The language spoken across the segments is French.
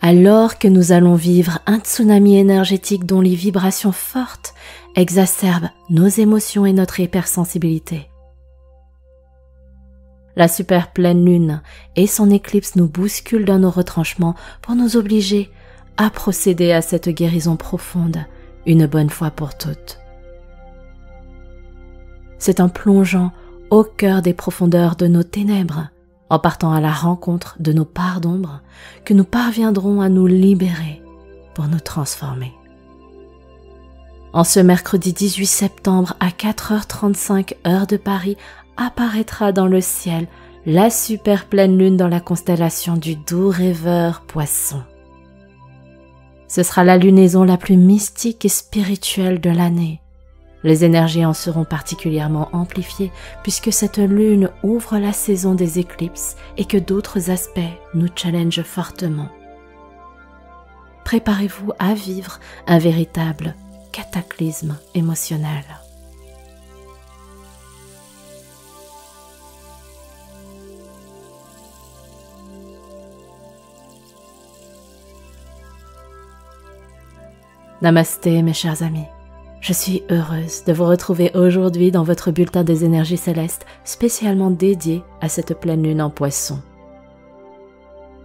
Alors que nous allons vivre un tsunami énergétique dont les vibrations fortes exacerbent nos émotions et notre hypersensibilité. La super pleine lune et son éclipse nous bousculent dans nos retranchements pour nous obliger à procéder à cette guérison profonde une bonne fois pour toutes. C'est en plongeant au cœur des profondeurs de nos ténèbres, en partant à la rencontre de nos parts d'ombre, que nous parviendrons à nous libérer pour nous transformer. En ce mercredi 18 septembre à 4h35 heure de Paris, apparaîtra dans le ciel la super pleine lune dans la constellation du doux rêveur Poisson. Ce sera la lunaison la plus mystique et spirituelle de l'année. Les énergies en seront particulièrement amplifiées puisque cette lune ouvre la saison des éclipses et que d'autres aspects nous challengent fortement. Préparez-vous à vivre un véritable cataclysme émotionnel. Namasté mes chers amis, je suis heureuse de vous retrouver aujourd'hui dans votre bulletin des énergies célestes spécialement dédié à cette pleine lune en Poisson.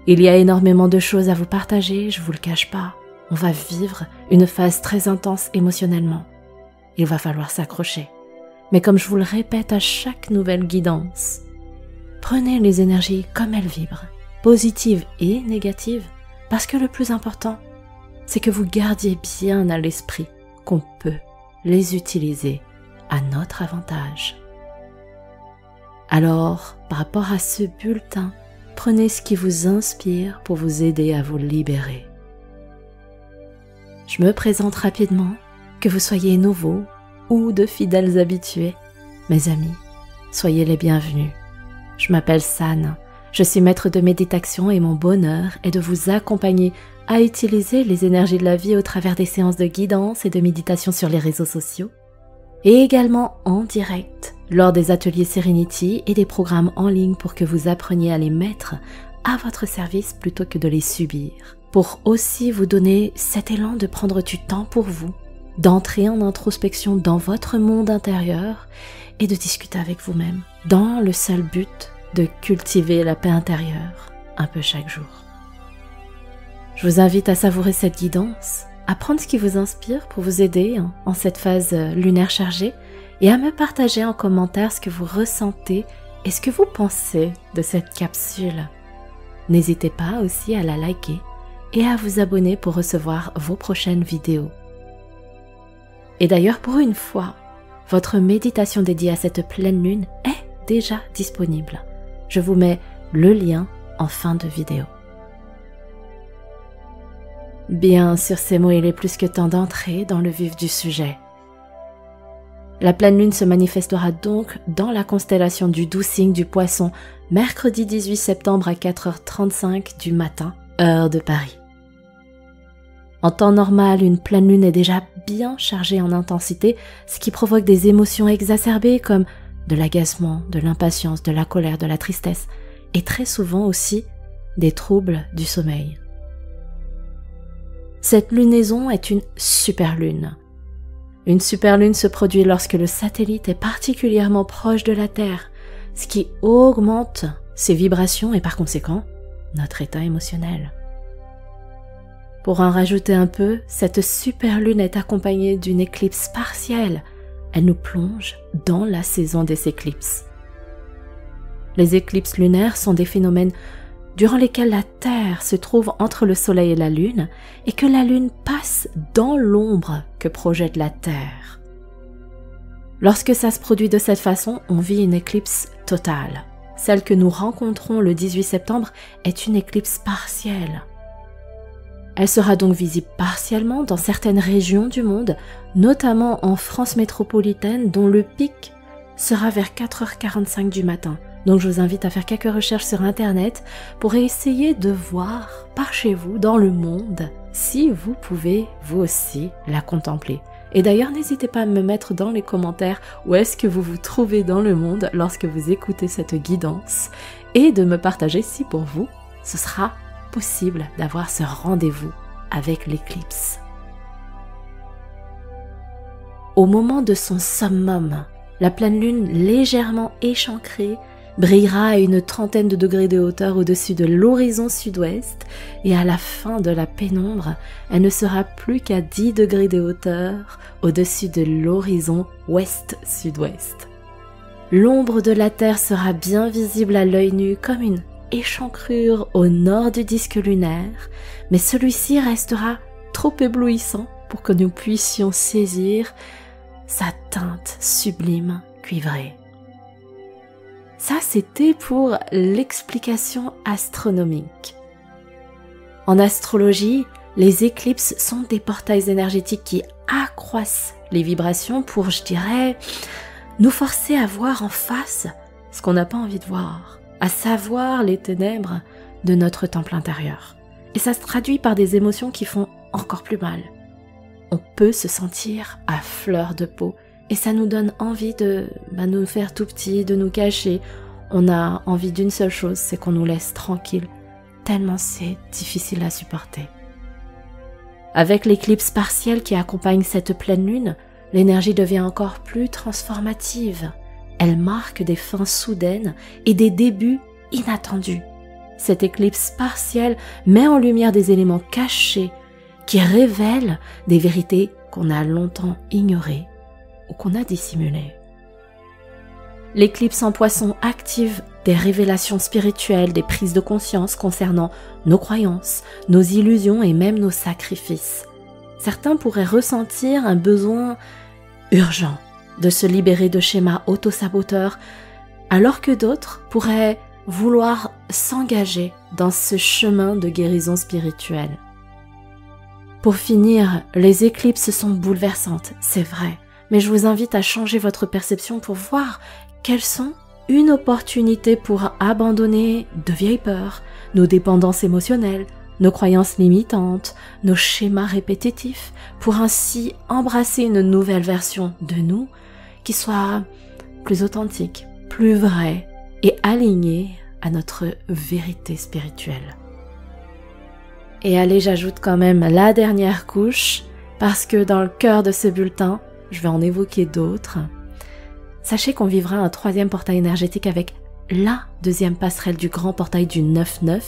Il y a énormément de choses à vous partager, je vous le cache pas. On va vivre une phase très intense émotionnellement. Il va falloir s'accrocher. Mais comme je vous le répète à chaque nouvelle guidance, prenez les énergies comme elles vibrent, positives et négatives, parce que le plus important, c'est que vous gardiez bien à l'esprit qu'on peut les utiliser à notre avantage. Alors, par rapport à ce bulletin, prenez ce qui vous inspire pour vous aider à vous libérer. Je me présente rapidement, que vous soyez nouveaux ou de fidèles habitués. Mes amis, soyez les bienvenus. Je m'appelle San, je suis maître de méditation et mon bonheur est de vous accompagner à utiliser les énergies de la vie au travers des séances de guidance et de méditation sur les réseaux sociaux, et également en direct lors des ateliers Serenity et des programmes en ligne pour que vous appreniez à les mettre à votre service plutôt que de les subir, pour aussi vous donner cet élan de prendre du temps pour vous, d'entrer en introspection dans votre monde intérieur et de discuter avec vous-même dans le seul but de cultiver la paix intérieure un peu chaque jour. Je vous invite à savourer cette guidance, à prendre ce qui vous inspire pour vous aider en cette phase lunaire chargée et à me partager en commentaire ce que vous ressentez et ce que vous pensez de cette capsule. N'hésitez pas aussi à la liker et à vous abonner pour recevoir vos prochaines vidéos. Et d'ailleurs, pour une fois, votre méditation dédiée à cette pleine lune est déjà disponible. Je vous mets le lien en fin de vidéo. Bien, sur ces mots, il est plus que temps d'entrer dans le vif du sujet. La pleine lune se manifestera donc dans la constellation du doux signe du Poisson, mercredi 18 septembre à 4h35 du matin, heure de Paris. En temps normal, une pleine lune est déjà bien chargée en intensité, ce qui provoque des émotions exacerbées comme de l'agacement, de l'impatience, de la colère, de la tristesse, et très souvent aussi des troubles du sommeil. Cette lunaison est une superlune. Une superlune se produit lorsque le satellite est particulièrement proche de la Terre, ce qui augmente ses vibrations et par conséquent notre état émotionnel. Pour en rajouter un peu, cette superlune est accompagnée d'une éclipse partielle. Elle nous plonge dans la saison des éclipses. Les éclipses lunaires sont des phénomènes durant lesquels la Terre se trouve entre le Soleil et la Lune et que la Lune passe dans l'ombre que projette la Terre. Lorsque ça se produit de cette façon, on vit une éclipse totale. Celle que nous rencontrons le 18 septembre est une éclipse partielle. Elle sera donc visible partiellement dans certaines régions du monde, notamment en France métropolitaine, dont le pic sera vers 4h45 du matin. Donc je vous invite à faire quelques recherches sur internet pour essayer de voir par chez vous, dans le monde, si vous pouvez vous aussi la contempler. Et d'ailleurs, n'hésitez pas à me mettre dans les commentaires où est-ce que vous vous trouvez dans le monde lorsque vous écoutez cette guidance et de me partager si pour vous, ce sera possible d'avoir ce rendez-vous avec l'éclipse. Au moment de son summum, la pleine lune légèrement échancrée brillera à une trentaine de degrés de hauteur au-dessus de l'horizon sud-ouest et à la fin de la pénombre, elle ne sera plus qu'à 10 degrés de hauteur au-dessus de l'horizon ouest-sud-ouest. L'ombre de la Terre sera bien visible à l'œil nu comme une échancrure au nord du disque lunaire, mais celui-ci restera trop éblouissant pour que nous puissions saisir sa teinte sublime cuivrée. Ça, c'était pour l'explication astronomique. En astrologie, les éclipses sont des portails énergétiques qui accroissent les vibrations pour, je dirais, nous forcer à voir en face ce qu'on n'a pas envie de voir, à savoir les ténèbres de notre temple intérieur. Et ça se traduit par des émotions qui font encore plus mal. On peut se sentir à fleur de peau et ça nous donne envie de nous faire tout petits, de nous cacher. On a envie d'une seule chose, c'est qu'on nous laisse tranquilles, tellement c'est difficile à supporter. Avec l'éclipse partielle qui accompagne cette pleine lune, l'énergie devient encore plus transformative. Elle marque des fins soudaines et des débuts inattendus. Cette éclipse partielle met en lumière des éléments cachés qui révèlent des vérités qu'on a longtemps ignorées ou qu'on a dissimulées. L'éclipse en Poisson active des révélations spirituelles, des prises de conscience concernant nos croyances, nos illusions et même nos sacrifices. Certains pourraient ressentir un besoin urgent de se libérer de schémas autosaboteurs, alors que d'autres pourraient vouloir s'engager dans ce chemin de guérison spirituelle. Pour finir, les éclipses sont bouleversantes, c'est vrai, mais je vous invite à changer votre perception pour voir qu'elles sont une opportunité pour abandonner de vieilles peurs, nos dépendances émotionnelles, nos croyances limitantes, nos schémas répétitifs, pour ainsi embrasser une nouvelle version de nous qui soit plus authentique, plus vraie et alignée à notre vérité spirituelle. Et allez, j'ajoute quand même la dernière couche, parce que dans le cœur de ce bulletin, je vais en évoquer d'autres. Sachez qu'on vivra un troisième portail énergétique avec la deuxième passerelle du grand portail du 9-9,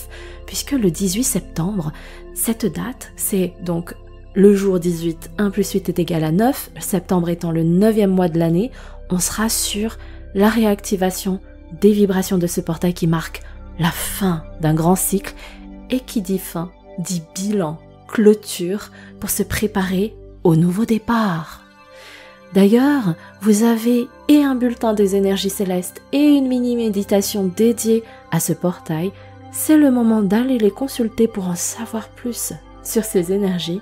puisque le 18 septembre, cette date, c'est donc le jour 18, 1 plus 8 est égal à 9, septembre étant le 9e mois de l'année, on sera sur la réactivation des vibrations de ce portail qui marque la fin d'un grand cycle, et qui dit fin, dit bilan, clôture, pour se préparer au nouveau départ. D'ailleurs, vous avez et un bulletin des énergies célestes et une mini-méditation dédiée à ce portail. C'est le moment d'aller les consulter pour en savoir plus sur ces énergies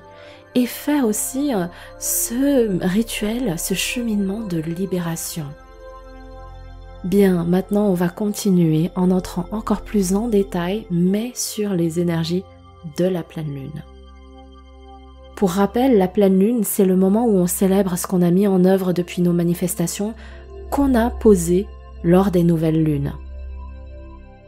et faire aussi ce rituel, ce cheminement de libération. Bien, maintenant on va continuer en entrant encore plus en détail, mais sur les énergies de la pleine lune. Pour rappel, la pleine lune, c'est le moment où on célèbre ce qu'on a mis en œuvre depuis nos manifestations, qu'on a posées lors des nouvelles lunes.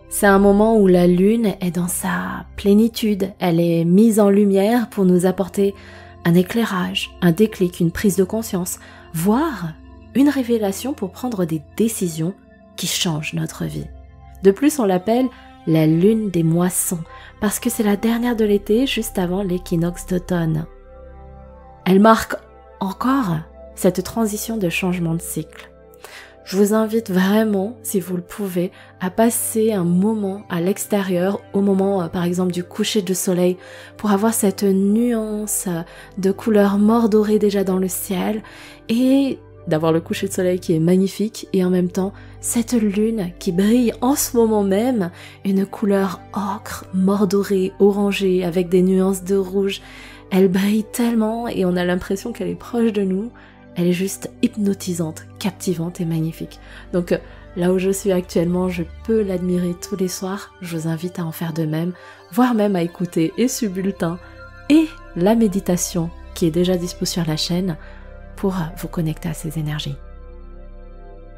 C'est un moment où la lune est dans sa plénitude, elle est mise en lumière pour nous apporter un éclairage, un déclic, une prise de conscience, voire une révélation pour prendre des décisions qui changent notre vie. De plus, on l'appelle la lune des moissons, parce que c'est la dernière de l'été, juste avant l'équinoxe d'automne. Elle marque encore cette transition de changement de cycle. Je vous invite vraiment, si vous le pouvez, à passer un moment à l'extérieur, au moment par exemple du coucher de soleil, pour avoir cette nuance de couleur mort dorée déjà dans le ciel, et d'avoir le coucher de soleil qui est magnifique, et en même temps cette lune qui brille en ce moment même, une couleur ocre, mort dorée, orangée, avec des nuances de rouge. Elle brille tellement et on a l'impression qu'elle est proche de nous. Elle est juste hypnotisante, captivante et magnifique. Donc là où je suis actuellement, je peux l'admirer tous les soirs. Je vous invite à en faire de même, voire même à écouter et ce bulletin et la méditation qui est déjà dispo sur la chaîne pour vous connecter à ces énergies.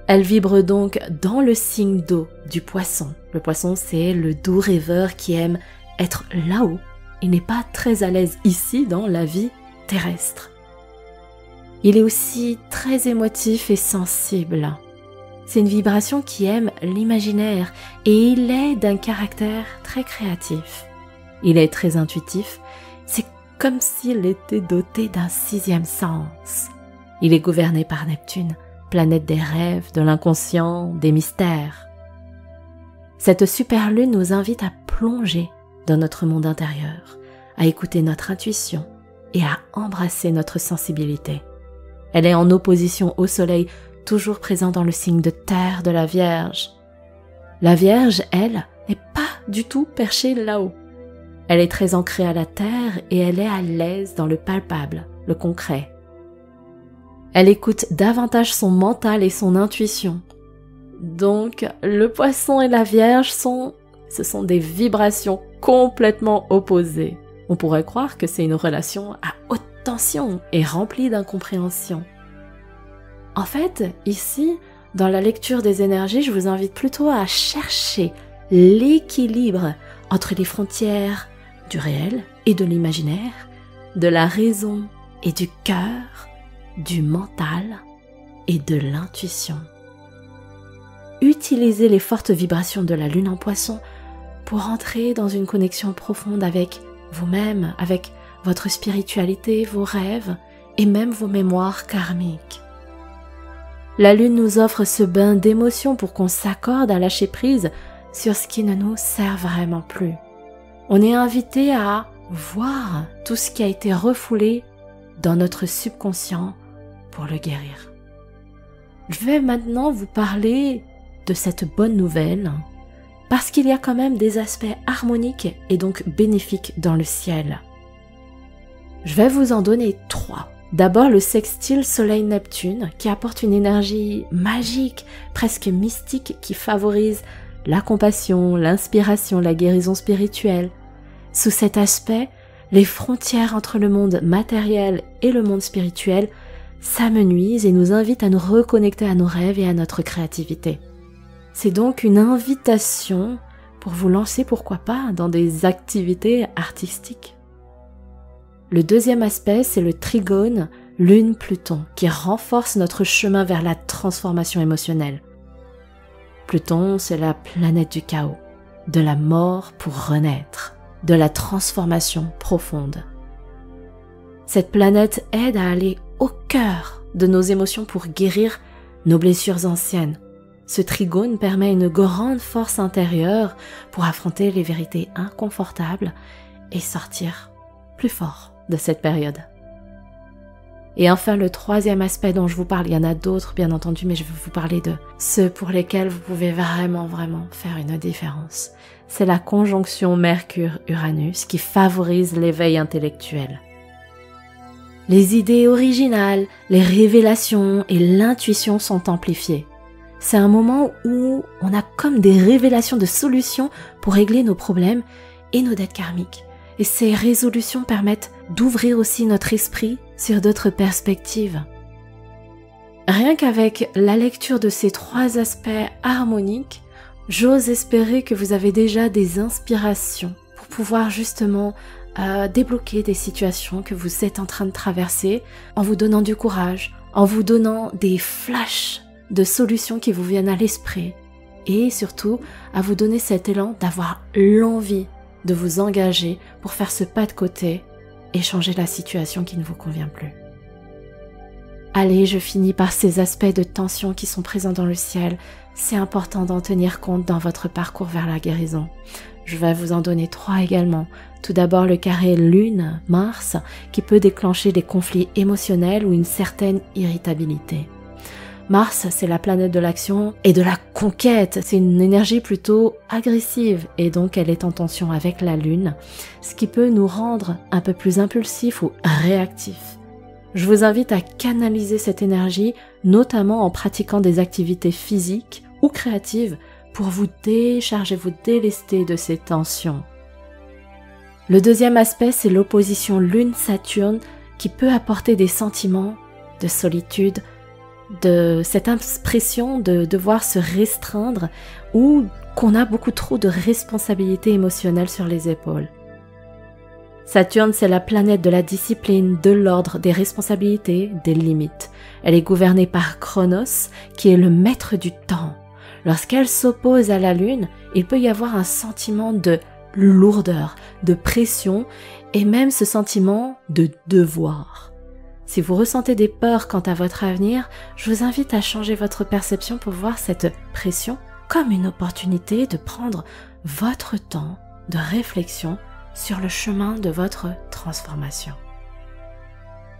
Elle vibre donc dans le signe d'eau du poisson. Le poisson, c'est le doux rêveur qui aime être là-haut. Il n'est pas très à l'aise ici dans la vie terrestre. Il est aussi très émotif et sensible. C'est une vibration qui aime l'imaginaire et il est d'un caractère très créatif. Il est très intuitif, c'est comme s'il était doté d'un sixième sens. Il est gouverné par Neptune, planète des rêves, de l'inconscient, des mystères. Cette super lune nous invite à plonger dans notre monde intérieur, à écouter notre intuition et à embrasser notre sensibilité. Elle est en opposition au soleil, toujours présent dans le signe de terre de la Vierge. La Vierge, elle, n'est pas du tout perchée là-haut. Elle est très ancrée à la terre et elle est à l'aise dans le palpable, le concret. Elle écoute davantage son mental et son intuition. Donc, le Poisson et la Vierge ce sont des vibrations complètement opposées. On pourrait croire que c'est une relation à haute tension et remplie d'incompréhension. En fait, ici, dans la lecture des énergies, je vous invite plutôt à chercher l'équilibre entre les frontières du réel et de l'imaginaire, de la raison et du cœur, du mental et de l'intuition. Utilisez les fortes vibrations de la lune en Poisson pour entrer dans une connexion profonde avec vous-même, avec votre spiritualité, vos rêves et même vos mémoires karmiques. La lune nous offre ce bain d'émotions pour qu'on s'accorde à lâcher prise sur ce qui ne nous sert vraiment plus. On est invité à voir tout ce qui a été refoulé dans notre subconscient pour le guérir. Je vais maintenant vous parler de cette bonne nouvelle parce qu'il y a quand même des aspects harmoniques et donc bénéfiques dans le ciel. Je vais vous en donner 3. D'abord le sextile Soleil-Neptune qui apporte une énergie magique, presque mystique qui favorise la compassion, l'inspiration, la guérison spirituelle. Sous cet aspect, les frontières entre le monde matériel et le monde spirituel s'amenuisent et nous invitent à nous reconnecter à nos rêves et à notre créativité. C'est donc une invitation pour vous lancer, pourquoi pas, dans des activités artistiques. Le deuxième aspect, c'est le trigone Lune-Pluton qui renforce notre chemin vers la transformation émotionnelle. Pluton, c'est la planète du chaos, de la mort pour renaître, de la transformation profonde. Cette planète aide à aller au cœur de nos émotions pour guérir nos blessures anciennes. Ce trigone permet une grande force intérieure pour affronter les vérités inconfortables et sortir plus fort de cette période. Et enfin, le troisième aspect dont je vous parle, il y en a d'autres bien entendu, mais je vais vous parler de ceux pour lesquels vous pouvez vraiment faire une différence. C'est la conjonction Mercure-Uranus qui favorise l'éveil intellectuel. Les idées originales, les révélations et l'intuition sont amplifiées. C'est un moment où on a comme des révélations de solutions pour régler nos problèmes et nos dettes karmiques. Et ces résolutions permettent d'ouvrir aussi notre esprit sur d'autres perspectives. Rien qu'avec la lecture de ces 3 aspects harmoniques, j'ose espérer que vous avez déjà des inspirations pour pouvoir justement débloquer des situations que vous êtes en train de traverser en vous donnant du courage, en vous donnant des flashs de solutions qui vous viennent à l'esprit et surtout à vous donner cet élan d'avoir l'envie de vous engager pour faire ce pas de côté et changer la situation qui ne vous convient plus. Allez, je finis par ces aspects de tension qui sont présents dans le ciel. C'est important d'en tenir compte dans votre parcours vers la guérison. Je vais vous en donner 3 également. Tout d'abord, le carré Lune-Mars qui peut déclencher des conflits émotionnels ou une certaine irritabilité. Mars, c'est la planète de l'action et de la conquête. C'est une énergie plutôt agressive et donc elle est en tension avec la Lune, ce qui peut nous rendre un peu plus impulsifs ou réactifs. Je vous invite à canaliser cette énergie, notamment en pratiquant des activités physiques ou créatives pour vous décharger, vous délester de ces tensions. Le deuxième aspect, c'est l'opposition Lune-Saturne qui peut apporter des sentiments de solitude, de cette impression de devoir se restreindre ou qu'on a beaucoup trop de responsabilités émotionnelles sur les épaules. Saturne, c'est la planète de la discipline, de l'ordre, des responsabilités, des limites. Elle est gouvernée par Chronos, qui est le maître du temps. Lorsqu'elle s'oppose à la Lune, il peut y avoir un sentiment de lourdeur, de pression et même ce sentiment de devoir. Si vous ressentez des peurs quant à votre avenir, je vous invite à changer votre perception pour voir cette pression comme une opportunité de prendre votre temps de réflexion sur le chemin de votre transformation.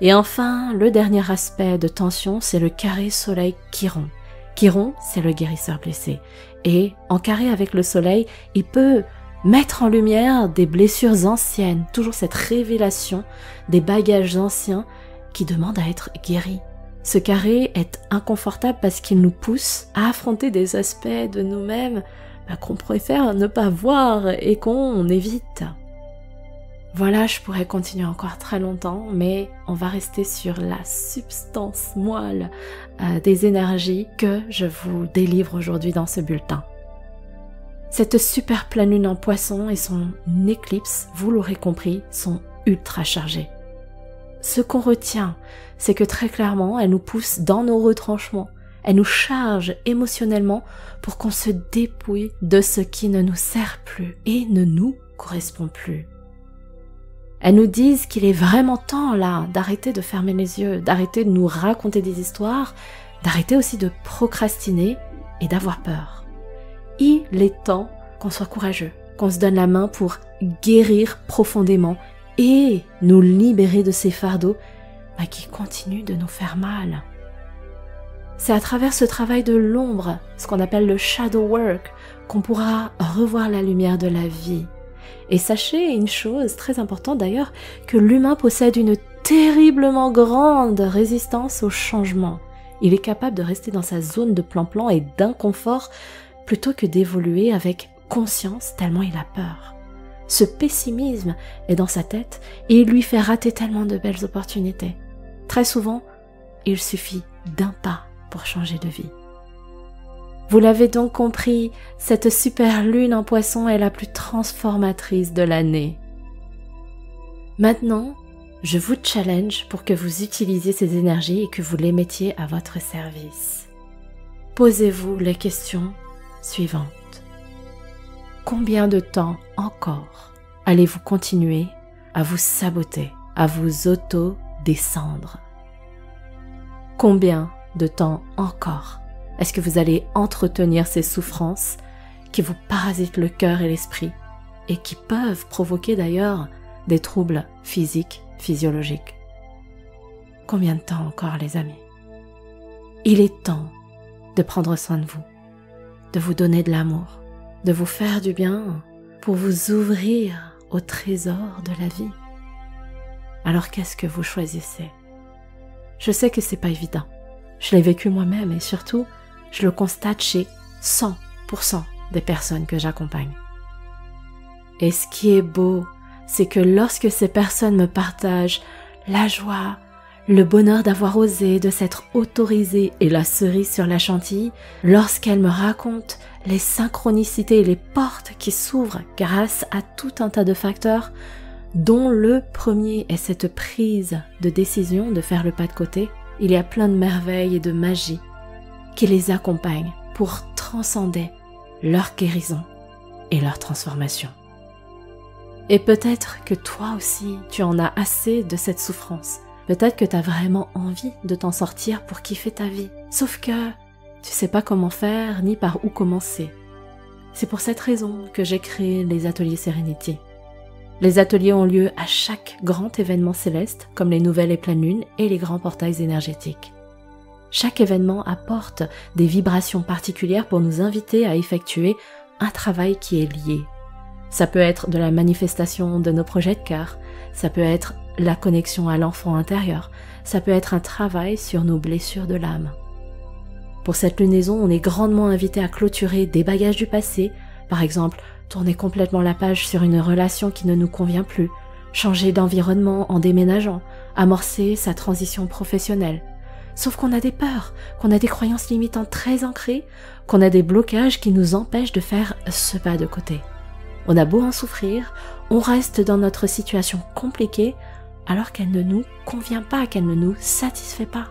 Et enfin, le dernier aspect de tension, c'est le carré Soleil-Chiron. Chiron, c'est le guérisseur blessé. Et en carré avec le Soleil, il peut mettre en lumière des blessures anciennes, toujours cette révélation des bagages anciens qui demandent à être guéris. Ce carré est inconfortable parce qu'il nous pousse à affronter des aspects de nous-mêmes qu'on préfère ne pas voir et qu'on évite. Voilà, je pourrais continuer encore très longtemps, mais on va rester sur la substance moelle des énergies que je vous délivre aujourd'hui dans ce bulletin. Cette super pleine lune en Poisson et son éclipse, vous l'aurez compris, sont ultra chargés. Ce qu'on retient, c'est que très clairement, elle nous pousse dans nos retranchements. Elle nous charge émotionnellement pour qu'on se dépouille de ce qui ne nous sert plus et ne nous correspond plus. Elles nous disent qu'il est vraiment temps là d'arrêter de fermer les yeux, d'arrêter de nous raconter des histoires, d'arrêter aussi de procrastiner et d'avoir peur. Il est temps qu'on soit courageux, qu'on se donne la main pour guérir profondément et nous libérer de ces fardeaux qui continuent de nous faire mal. C'est à travers ce travail de l'ombre, ce qu'on appelle le shadow work, qu'on pourra revoir la lumière de la vie. Et sachez une chose très importante d'ailleurs, que l'humain possède une terriblement grande résistance au changement. Il est capable de rester dans sa zone de plan-plan et d'inconfort plutôt que d'évoluer avec conscience tellement il a peur. Ce pessimisme est dans sa tête et il lui fait rater tellement de belles opportunités. Très souvent, il suffit d'un pas pour changer de vie. Vous l'avez donc compris, cette super lune en Poisson est la plus transformatrice de l'année. Maintenant, je vous challenge pour que vous utilisiez ces énergies et que vous les mettiez à votre service. Posez-vous les questions suivantes. Combien de temps encore allez-vous continuer à vous saboter, à vous auto-descendre? Combien de temps encore est-ce que vous allez entretenir ces souffrances qui vous parasitent le cœur et l'esprit et qui peuvent provoquer d'ailleurs des troubles physiques, physiologiques? Combien de temps encore, les amis? Il est temps de prendre soin de vous, de vous donner de l'amour, de vous faire du bien pour vous ouvrir au trésor de la vie. Alors qu'est-ce que vous choisissez? Je sais que c'est pas évident. Je l'ai vécu moi-même et surtout, je le constate chez 100% des personnes que j'accompagne. Et ce qui est beau, c'est que lorsque ces personnes me partagent la joie, le bonheur d'avoir osé, de s'être autorisé et la cerise sur la chantilly, lorsqu'elles me racontent les synchronicités et les portes qui s'ouvrent grâce à tout un tas de facteurs, dont le premier est cette prise de décision de faire le pas de côté, il y a plein de merveilles et de magie qui les accompagnent pour transcender leur guérison et leur transformation. Et peut-être que toi aussi, tu en as assez de cette souffrance. Peut-être que tu as vraiment envie de t'en sortir pour kiffer ta vie. Sauf que tu sais pas comment faire ni par où commencer. C'est pour cette raison que j'ai créé les ateliers Serenity. Les ateliers ont lieu à chaque grand événement céleste, comme les nouvelles et pleines lunes et les grands portails énergétiques. Chaque événement apporte des vibrations particulières pour nous inviter à effectuer un travail qui est lié. Ça peut être de la manifestation de nos projets de cœur, ça peut être la connexion à l'enfant intérieur, ça peut être un travail sur nos blessures de l'âme. Pour cette lunaison, on est grandement invité à clôturer des bagages du passé, par exemple, tourner complètement la page sur une relation qui ne nous convient plus, changer d'environnement en déménageant, amorcer sa transition professionnelle. Sauf qu'on a des peurs, qu'on a des croyances limitantes très ancrées, qu'on a des blocages qui nous empêchent de faire ce pas de côté. On a beau en souffrir, on reste dans notre situation compliquée alors qu'elle ne nous convient pas, qu'elle ne nous satisfait pas.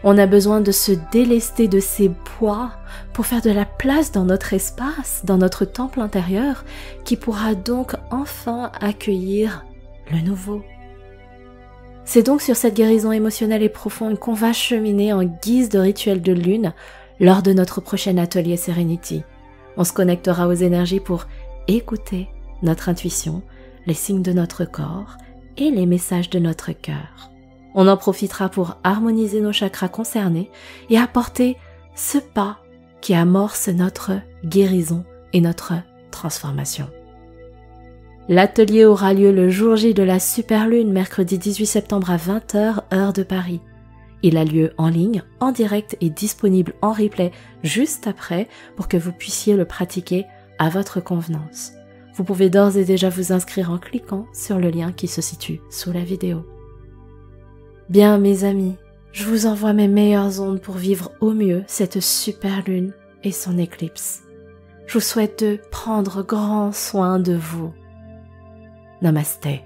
On a besoin de se délester de ces poids pour faire de la place dans notre espace, dans notre temple intérieur, qui pourra donc enfin accueillir le nouveau. C'est donc sur cette guérison émotionnelle et profonde qu'on va cheminer en guise de rituel de lune lors de notre prochain atelier Serenity. On se connectera aux énergies pour écouter notre intuition, les signes de notre corps et les messages de notre cœur. On en profitera pour harmoniser nos chakras concernés et apporter ce pas qui amorce notre guérison et notre transformation. L'atelier aura lieu le jour J de la Superlune, mercredi 18 septembre à 20h, heure de Paris. Il a lieu en ligne, en direct et disponible en replay juste après pour que vous puissiez le pratiquer à votre convenance. Vous pouvez d'ores et déjà vous inscrire en cliquant sur le lien qui se situe sous la vidéo. Bien mes amis, je vous envoie mes meilleures ondes pour vivre au mieux cette super lune et son éclipse. Je vous souhaite de prendre grand soin de vous. Namasté.